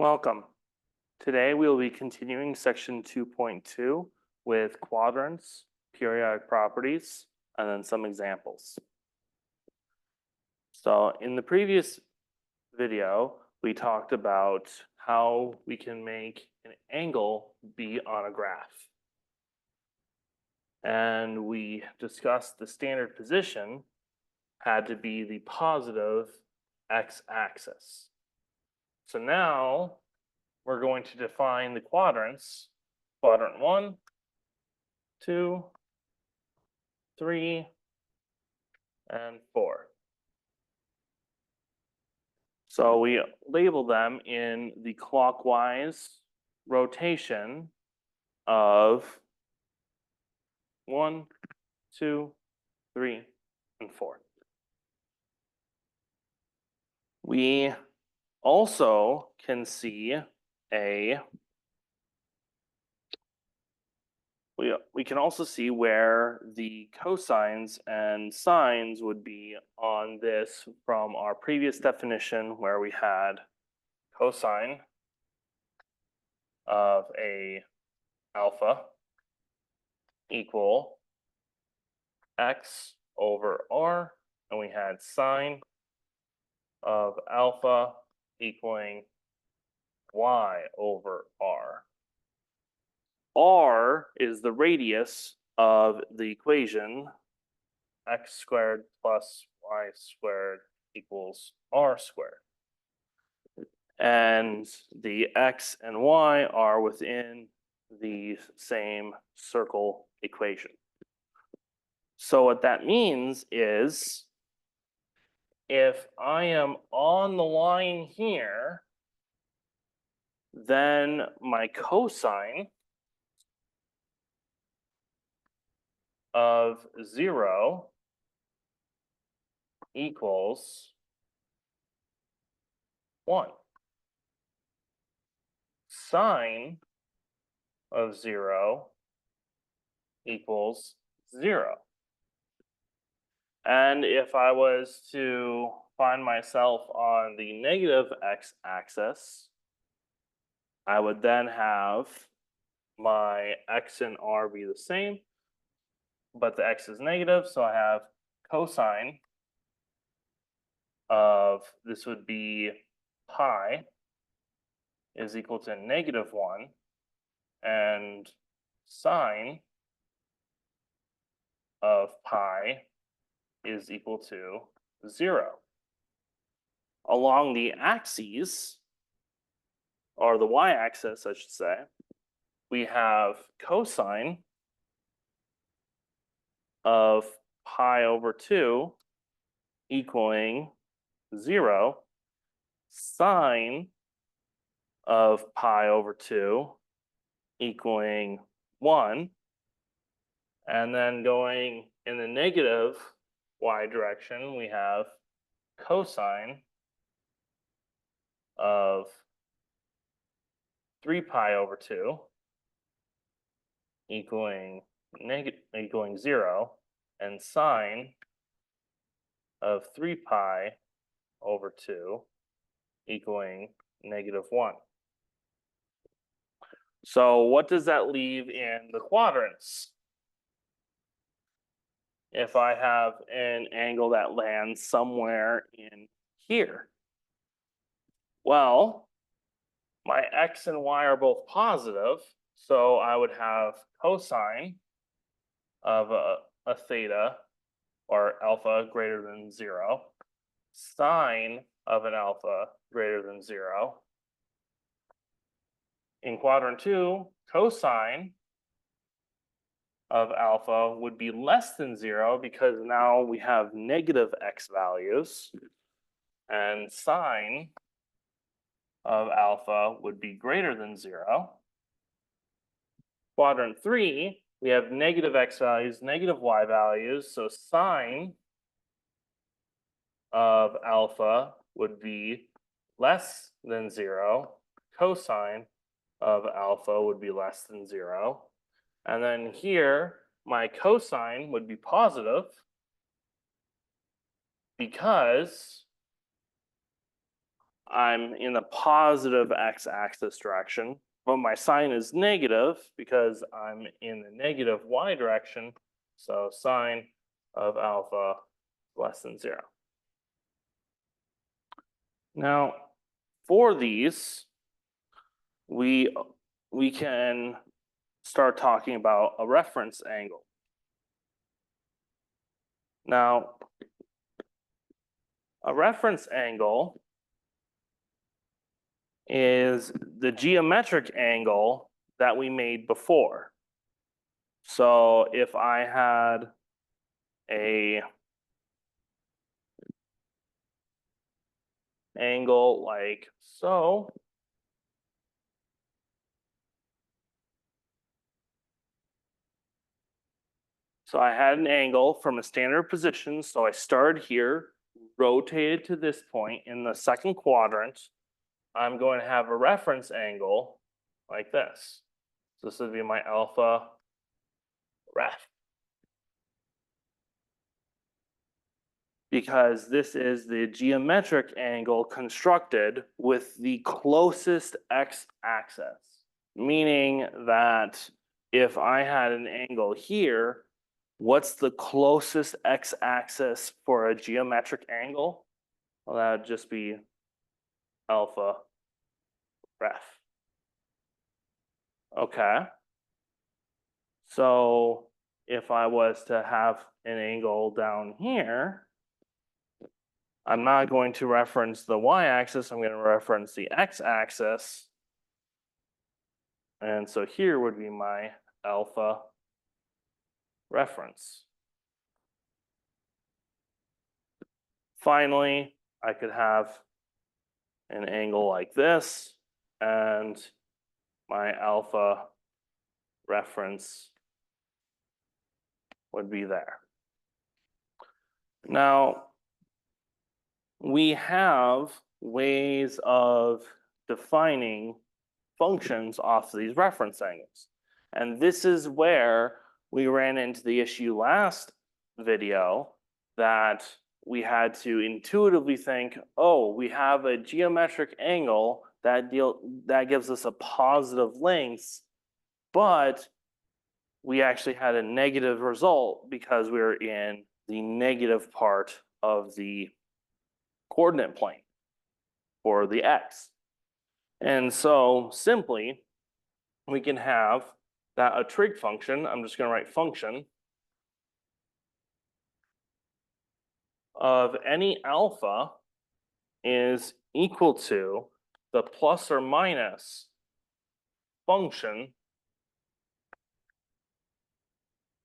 Welcome. Today we will be continuing section 2.2 with quadrants, periodic properties, and then some examples. So in the previous video, we talked about how we can make an angle be on a graph. And we discussed the standard position had to be the positive x-axis. So now we're going to define the quadrants, quadrant 1, 2, 3, and 4. So we label them in the clockwise rotation of 1, 2, 3, and 4. We also can see we can also see where the cosines and sines would be on this from our previous definition, where we had cosine of a alpha equal x over r, and we had sine of alpha equaling y over r. R is the radius of the equation x squared plus y squared equals r squared. And the x and y are within the same circle equation. So what that means is if I am on the line here, then my cosine of 0 equals 1. Sine of 0 equals 0. And if I was to find myself on the negative x-axis, I would then have my x and r be the same, but the x is negative, so I have cosine of, this would be pi, is equal to -1, and sine of pi is equal to 0. Along the axes, or the y-axis, I should say, we have cosine of pi over 2 equaling 0, sine of pi over 2 equaling 1, and then going in the negative y direction, we have cosine of 3 pi over 2 equaling 0, and sine of 3 pi over 2 equaling -1. So what does that leave in the quadrants? If I have an angle that lands somewhere in here, well, my x and y are both positive, so I would have cosine of a theta, or alpha, greater than 0, sine of an alpha greater than 0. In quadrant 2, cosine of alpha would be less than 0 because now we have negative x values, and sine of alpha would be greater than 0. Quadrant 3, we have negative x values, negative y values, so sine of alpha would be less than 0. Cosine of alpha would be less than 0. And then here, my cosine would be positive because I'm in the positive x-axis direction, but my sign is negative because I'm in the negative y direction. So sine of alpha less than 0. Now, for these, we can start talking about a reference angle. Now, a reference angle is the geometric angle that we made before. So if I had a angle like so, so I had an angle from a standard position, so I started here, rotated to this point in the second quadrant. I'm going to have a reference angle like this. So this would be my alpha ref. Because this is the geometric angle constructed with the closest x-axis. Meaning that if I had an angle here, what's the closest x-axis for a geometric angle? Well, that would just be alpha ref. Okay. So if I was to have an angle down here, I'm not going to reference the y-axis, I'm going to reference the x-axis. And so here would be my alpha reference. Finally, I could have an angle like this, and my alpha reference would be there. Now, we have ways of defining functions off these reference angles. And this is where we ran into the issue last video that we had to intuitively think, oh, we have a geometric angle that gives us a positive length, but we actually had a negative result because we were in the negative part of the coordinate plane for the x. And so simply, we can have that a trig function, I'm just going to write function, of any alpha is equal to the plus or minus function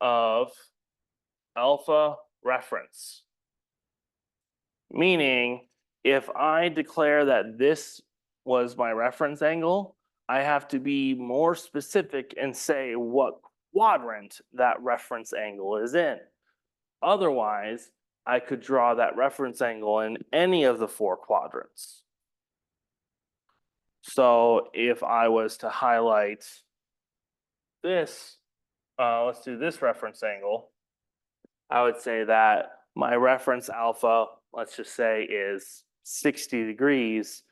of alpha reference. Meaning, if I declare that this was my reference angle, I have to be more specific and say what quadrant that reference angle is in. Otherwise, I could draw that reference angle in any of the 4 quadrants. So if I was to highlight this, let's do this reference angle, I would say that my reference alpha, let's just say, is 60 degrees.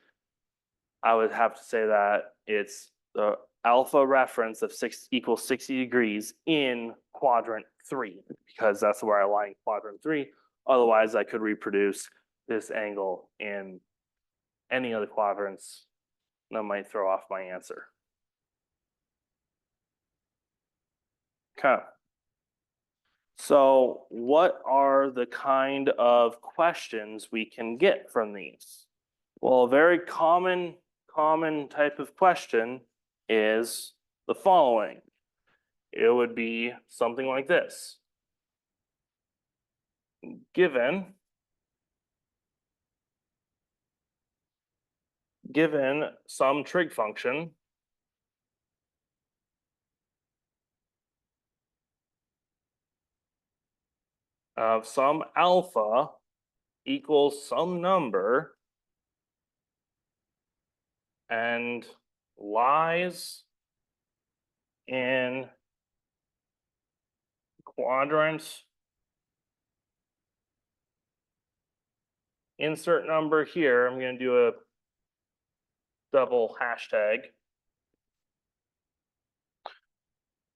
I would have to say that it's the alpha reference of 6 equals 60 degrees in quadrant 3, because that's where I align quadrant 3. Otherwise, I could reproduce this angle in any of the quadrants. That might throw off my answer. Okay. So what are the kind of questions we can get from these? Well, a very common type of question is the following. It would be something like this. Given some trig function of some alpha equals some number and lies in quadrant, insert number here. I'm going to do a double hashtag.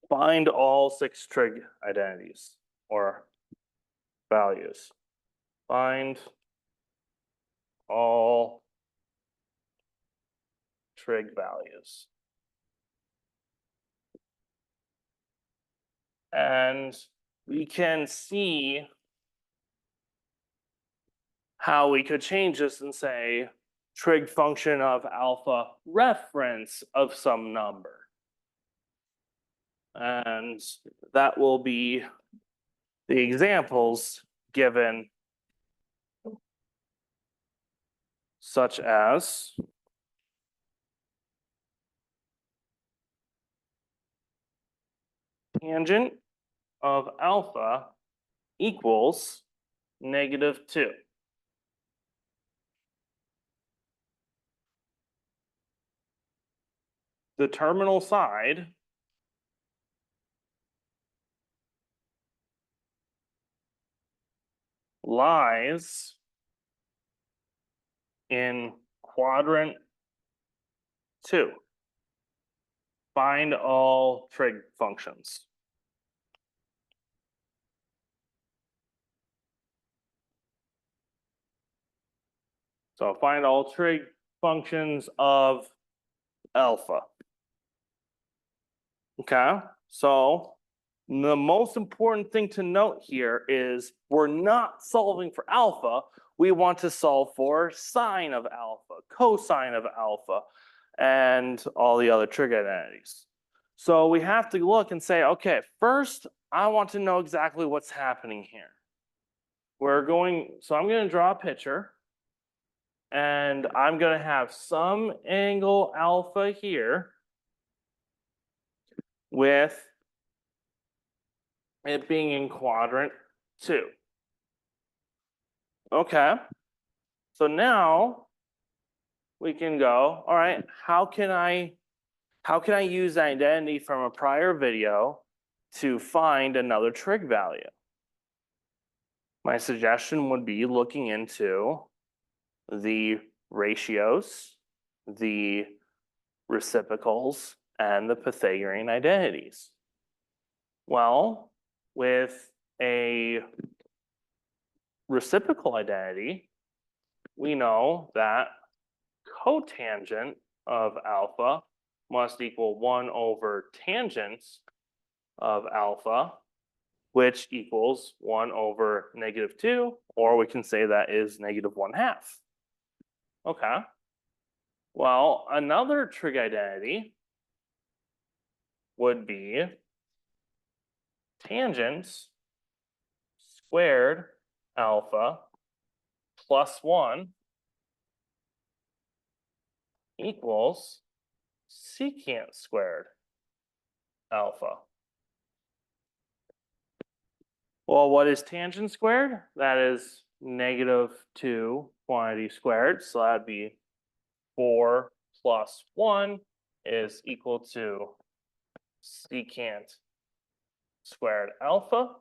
Find all 6 trig identities or values. Find all trig values. And we can see how we could change this and say trig function of alpha reference of some number. And that will be the examples given, such as tangent of alpha equals -2. The terminal side lies in quadrant 2. Find all trig functions. So find all trig functions of alpha. Okay, so the most important thing to note here is we're not solving for alpha. We want to solve for sine of alpha, cosine of alpha, and all the other trig identities. So we have to look and say, okay, first I want to know exactly what's happening here. So I'm going to draw a picture, and I'm going to have some angle alpha here with it being in quadrant 2. Okay, so now we can go, all right, how can I use the identity from a prior video to find another trig value? My suggestion would be looking into the ratios, the reciprocals, and the Pythagorean identities. Well, with a reciprocal identity, we know that cotangent of alpha must equal 1 over tangents of alpha, which equals 1 over -2, or we can say that is -1/2. Okay. Well, another trig identity would be tangents squared alpha plus 1 equals secant squared alpha. Well, what is tangent squared? That is -2 quantity squared. So that'd be 4 plus 1 is equal to secant squared alpha.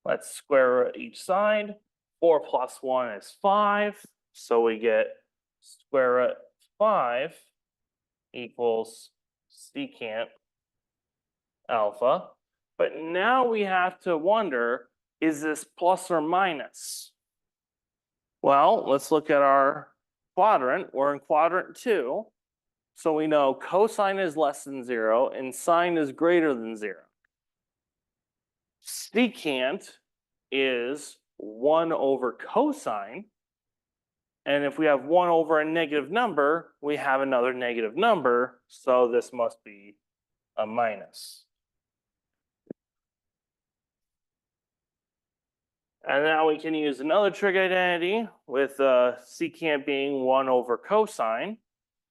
Let's square root each side. 4 plus 1 is 5. So we get square root 5 equals secant alpha. But now we have to wonder, is this plus or minus? Well, let's look at our quadrant. We're in quadrant 2. So we know cosine is less than 0 and sine is greater than 0. Secant is 1 over cosine. And if we have 1 over a negative number, we have another negative number. So this must be a minus. And now we can use another trig identity with secant being 1 over cosine.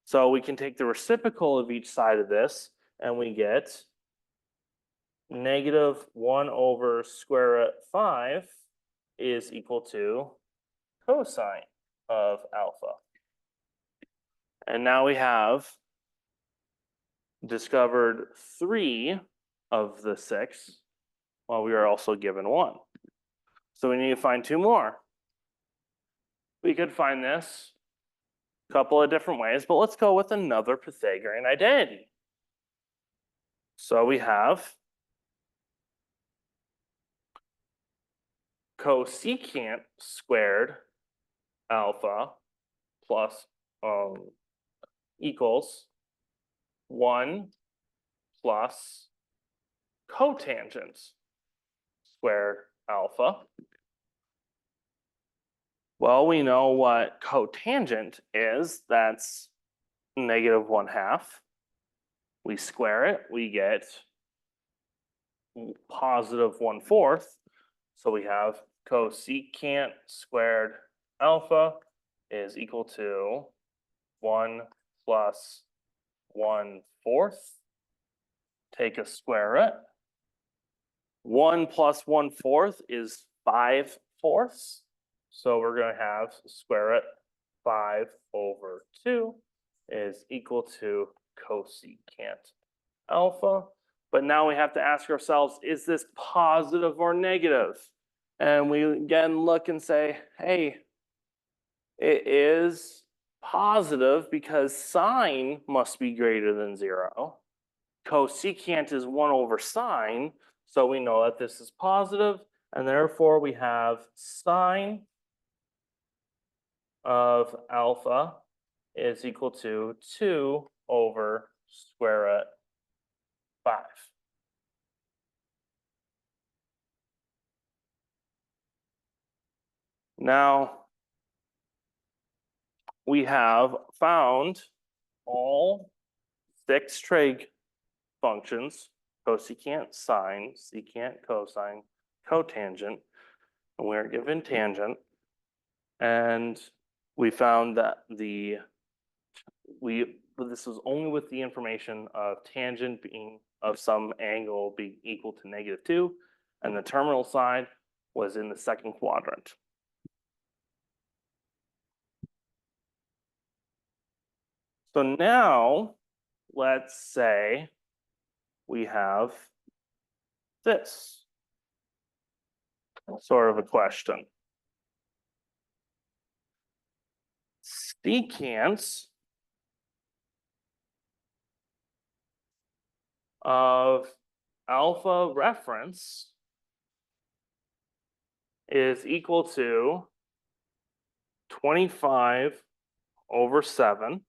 So we can take the reciprocal of each side of this, and we get -1 over square root 5 is equal to cosine of alpha. And now we have discovered 3 of the 6, while we are also given 1. So we need to find 2 more. We could find this couple of different ways, but let's go with another Pythagorean identity. So we have cosecant squared alpha plus equals 1 plus cotangent squared alpha. Well, we know what cotangent is. That's -1/2. We square it, we get +1/4. So we have cosecant squared alpha is equal to 1 plus 1/4. Take a square root. 1 plus 1/4 is 5/4. So we're going to have square root 5/2 is equal to cosecant alpha. But now we have to ask ourselves, is this positive or negative? And we again look and say, hey, it is positive because sine must be greater than 0. Cosecant is 1/sine, so we know that this is positive, and therefore we have sine of alpha is equal to 2/5. Now, we have found all 6 trig functions, cosecant, sine, secant, cosine, cotangent, and we're given tangent. And we found that this was only with the information of tangent being of some angle being equal to -2, and the terminal side was in the second quadrant. So now, let's say we have this sort of a question. Secants of alpha reference is equal to 25/7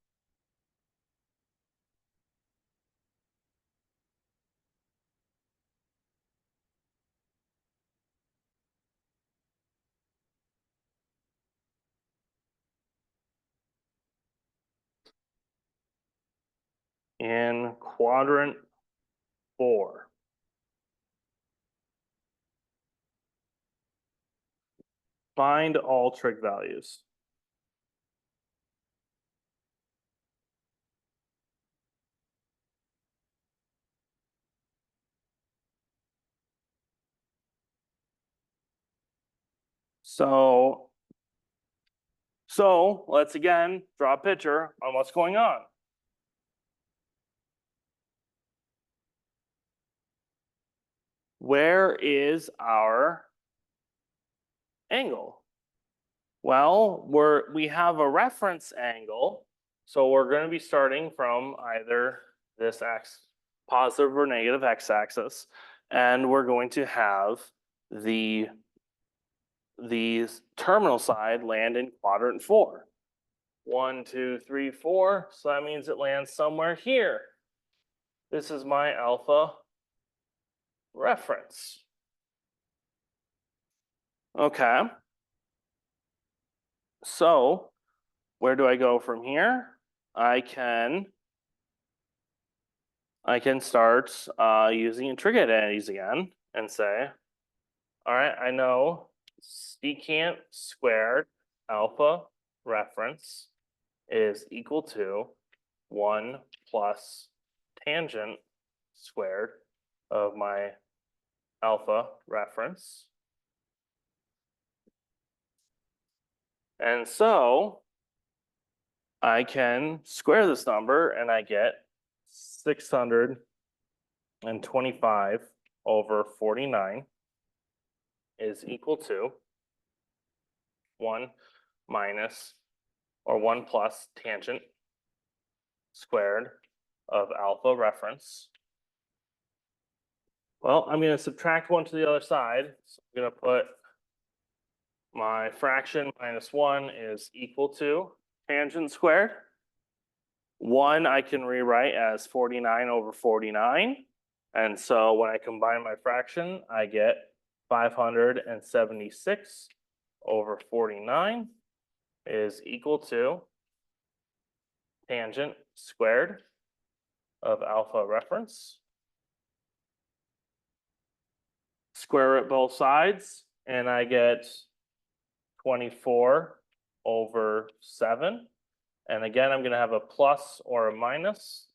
in quadrant 4. Find all trig values. So let's again draw a picture on what's going on. Where is our angle? Well, we have a reference angle, so we're going to be starting from either this positive or negative x-axis, and we're going to have the terminal side land in quadrant 4. 1, 2, 3, 4. So that means it lands somewhere here. This is my alpha reference. Okay. So where do I go from here? I can start using trig identities again and say, all right, I know secant squared alpha reference is equal to 1 plus tangent squared of my alpha reference. And so I can square this number and I get 625/49 is equal to 1 minus or 1 plus tangent squared of alpha reference. Well, I'm going to subtract 1 to the other side. So I'm going to put my fraction minus 1 is equal to tangent squared. 1 I can rewrite as 49 over 49. And so when I combine my fraction, I get 576 over 49 is equal to tangent squared of alpha reference. Square root both sides, and I get 24 over 7. And again, I'm going to have a plus or a minus,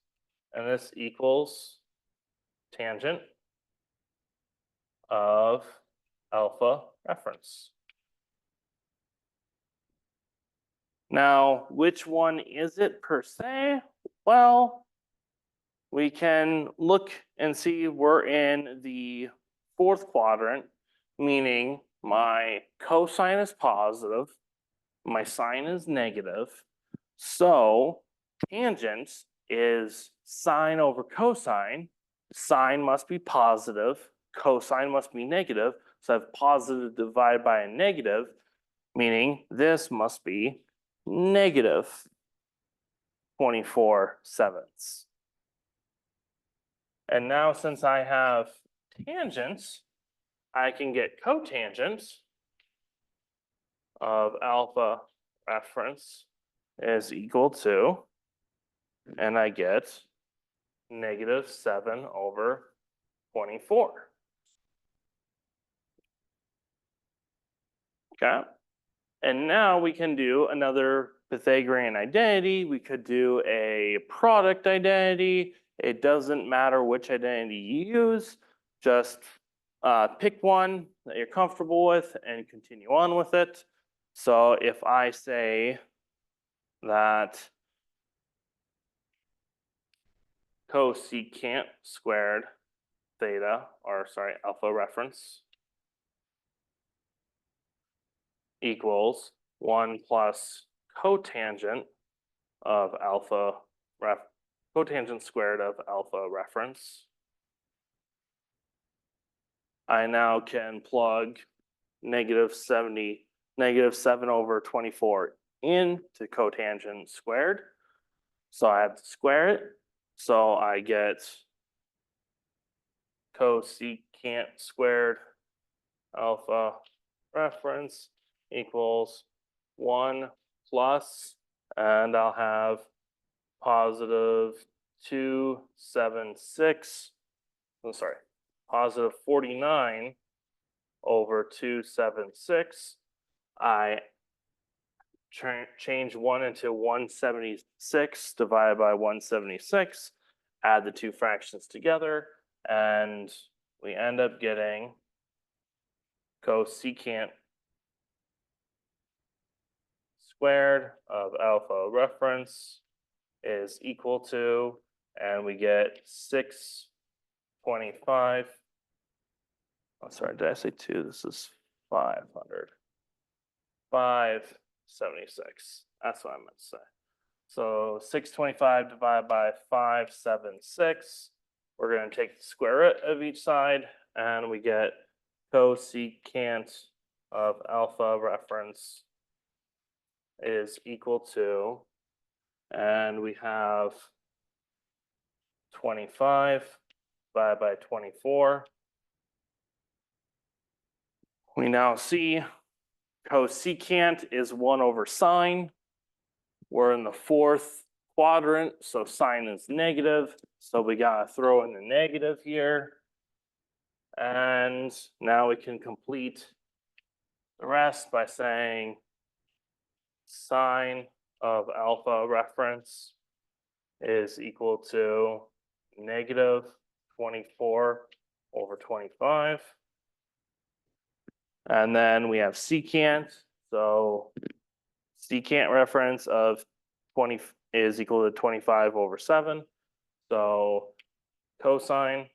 and this equals tangent of alpha reference. Now, which one is it per se? Well, we can look and see we're in the fourth quadrant, meaning my cosine is positive, my sine is negative. So tangent is sine over cosine. Sine must be positive, cosine must be negative. So I have positive divided by a negative, meaning this must be negative 24/7. And now since I have tangents, I can get cotangents of alpha reference is equal to, and I get negative 7 over 24. Okay. And now we can do another Pythagorean identity. We could do a product identity. It doesn't matter which identity you use. Just pick one that you're comfortable with and continue on with it. So if I say that cosecant squared theta, or sorry, alpha reference equals 1 plus cotangent of cotangent squared of alpha reference. I now can plug negative 7 over 24 into cotangent squared. So I have to square it. So I get cosecant squared alpha reference equals 1 plus, and I'll have positive 276, positive 49 over 276. I change 1 into 176 divided by 176, add the two fractions together, and we end up getting cosecant squared of alpha reference is equal to, and we get 625. Oh, sorry, did I say 2? This is 500. 576. That's what I meant to say. So 625 divided by 576. We're going to take the square root of each side, and we get cosecant of alpha reference is equal to, and we have 25 divided by 24. We now see cosecant is 1 over sine. We're in the fourth quadrant, so sine is negative. So we gotta throw in the negative here. And now we can complete the rest by saying sine of alpha reference is equal to negative 24 over 25. And then we have secant. So secant reference of 20 is equal to 25 over 7. So cosine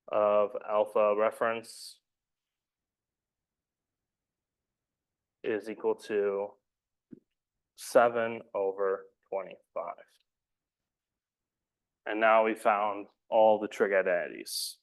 of alpha reference is equal to 7/25. And now we found all the trig identities.